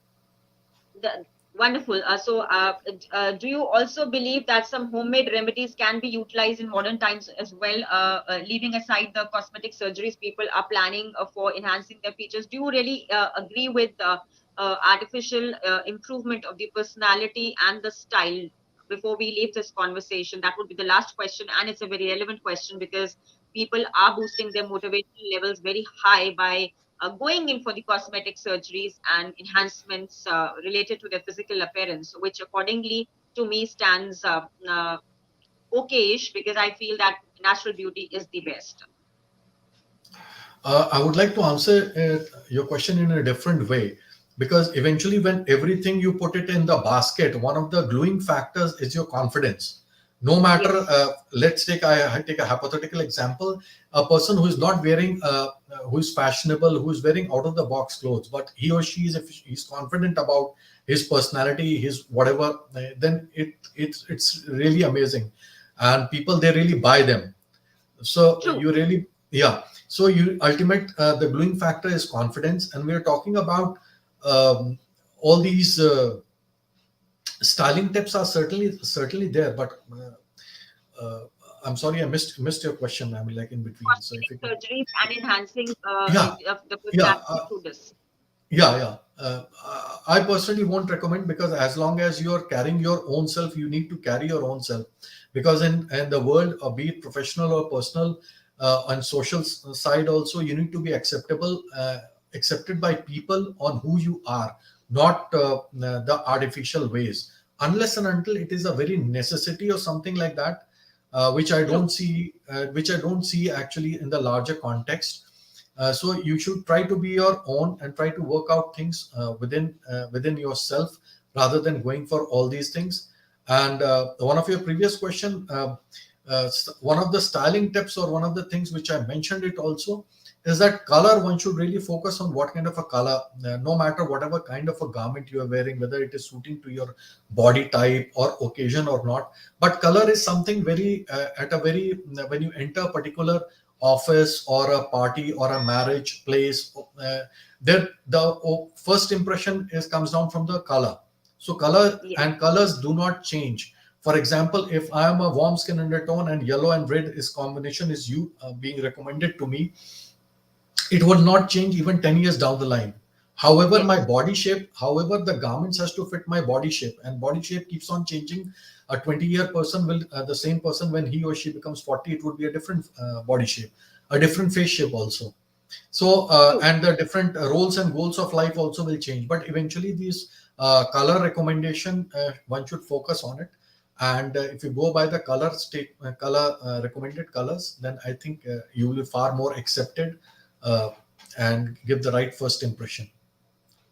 Wonderful. Do you also believe that some homemade remedies can be utilized in modern times as well, leaving aside the cosmetic surgeries people are planning for enhancing their features? Do you really agree with artificial improvement of the personality and the style? Before we leave this conversation, that would be the last question, and it's a very relevant question, because people are boosting their motivation levels very high by going in for the cosmetic surgeries and enhancements related to their physical appearance, which accordingly to me stands okayish, because I feel that natural beauty is the best. I would like to answer your question in a different way, because eventually, when everything you put it in the basket, one of the gluing factors is your confidence. No matter, Yes. let's take I take a hypothetical example. A person who is not wearing, who is fashionable, who is wearing out of the box clothes, but he or she is, if he's confident about his personality, his whatever, then it's really amazing, and people, they really buy them. So True. you really, yeah. So you ultimate, the gluing factor is confidence, and we are talking about, all these, styling tips are certainly there, but, uh, I'm sorry, I missed your question. I mean, like in between. So if Cosmetic you can, surgeries and enhancing yeah, of the yeah, personality through this. yeah. I personally won't recommend, because as long as you are carrying your own self, you need to carry your own self, because in the world, be it professional or personal, on social side also, you need to be accepted by people on who you are, not, the artificial ways, unless and until it is a very necessity or something like that, True. which I don't see actually in the larger context. So you should try to be your own and try to work out things, within yourself, rather than going for all these things. And, one of your previous question, one of the styling tips, or one of the things which I mentioned it also, is that color. One should really focus on what kind of a color, no matter whatever kind of a garment you are wearing, whether it is suiting to your body type or occasion or not. But color is something very, at a very, when you enter a particular office or a party or a marriage place, there the first impression is comes down from the color. So color Yes. and colors do not change. For example, if I am a warm skin undertone and yellow and red is combination is you, being recommended to me, it will not change even 10 years down the line. However, my Yes. body shape, however, the garments has to fit my body shape, and body shape keeps on changing. A 20-year person will, the same person, when he or she becomes 40, it would be a different, body shape, a different face shape also. So, True. and the different, roles and goals of life also will change, but eventually these, color recommendation, one should focus on it. And, if you go by the color, recommended colors, then I think, you will be far more accepted, uh, and give the right first impression.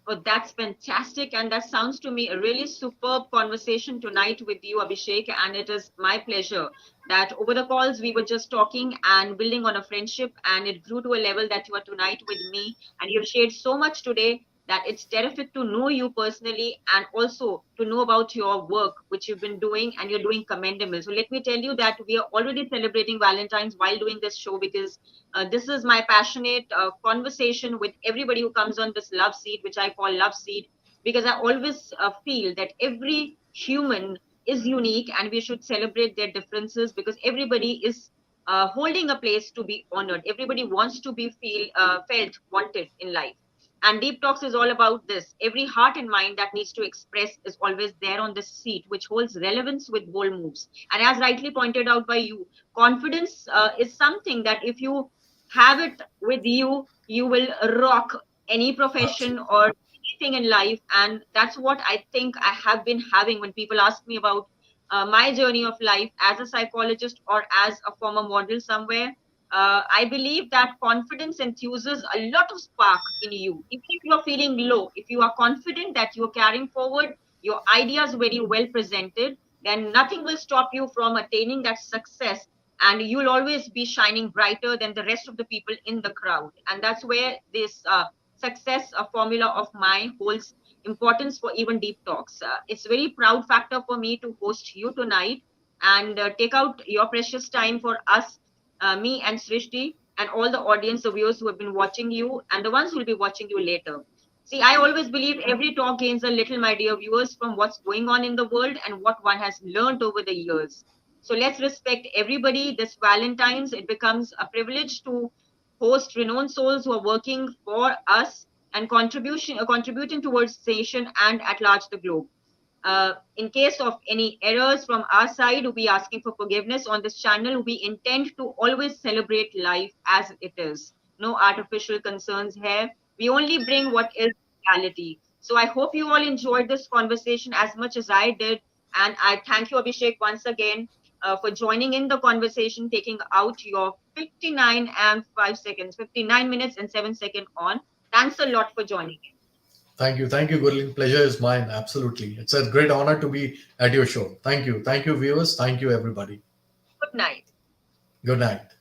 Oh, that's fantastic. And that sounds to me a really superb conversation tonight with you, Abhishek. And it is my pleasure that over the calls we were just talking and building on a friendship, and it grew to a level that you are tonight with me. And you've shared so much today that it's terrific to know you personally and also to know about your work, which you've been doing and you're doing commendable. So let me tell you that we are already celebrating Valentine's while doing this show, because this is my passionate conversation with everybody who comes on this love seat, which I call love seat, because I always feel that every human is unique and we should celebrate their differences, because everybody is holding a place to be honored. Everybody wants to be felt wanted in life. And Deep Talks is all about this. Every heart and mind that needs to express is always there on this seat, which holds relevance with bold moves. And as rightly pointed out by you, confidence is something that if you have it with you, you will rock any profession Absolutely. or anything in life. And that's what I think I have been having when people ask me about my journey of life as a psychologist or as a former model somewhere. I believe that confidence enthuses a lot of spark in you. Even if you're feeling low, if you are confident that you're carrying forward your ideas very well presented, then nothing will stop you from attaining that success, and you'll always be shining brighter than the rest of the people in the crowd. And that's where this success formula of mine holds importance for even Deep Talks. It's a very proud factor for me to host you tonight and take out your precious time for us, me and Srishti, and all the audience, the viewers who have been watching you and the ones who will be watching you later. See, I always believe every talk gains a little, my dear viewers, from what's going on in the world and what one has learned over the years. So let's respect everybody. This Valentine's, it becomes a privilege to host renowned souls who are working for us and contributing towards the nation and at large the globe. In case of any errors from our side, we'll be asking for forgiveness on this channel. We intend to always celebrate life as it is. No artificial concerns here. We only bring what is reality. So I hope you all enjoyed this conversation as much as I did. And I thank you, Abhishek, once again for joining in the conversation, taking out your 59 and 5 seconds, 59 minutes and 7 seconds on. Thanks a lot for joining in. Thank you, Gurleen. Pleasure is mine. Absolutely, it's a great honor to be at your show. Thank you, viewers. Thank you, everybody. Good night. Good night.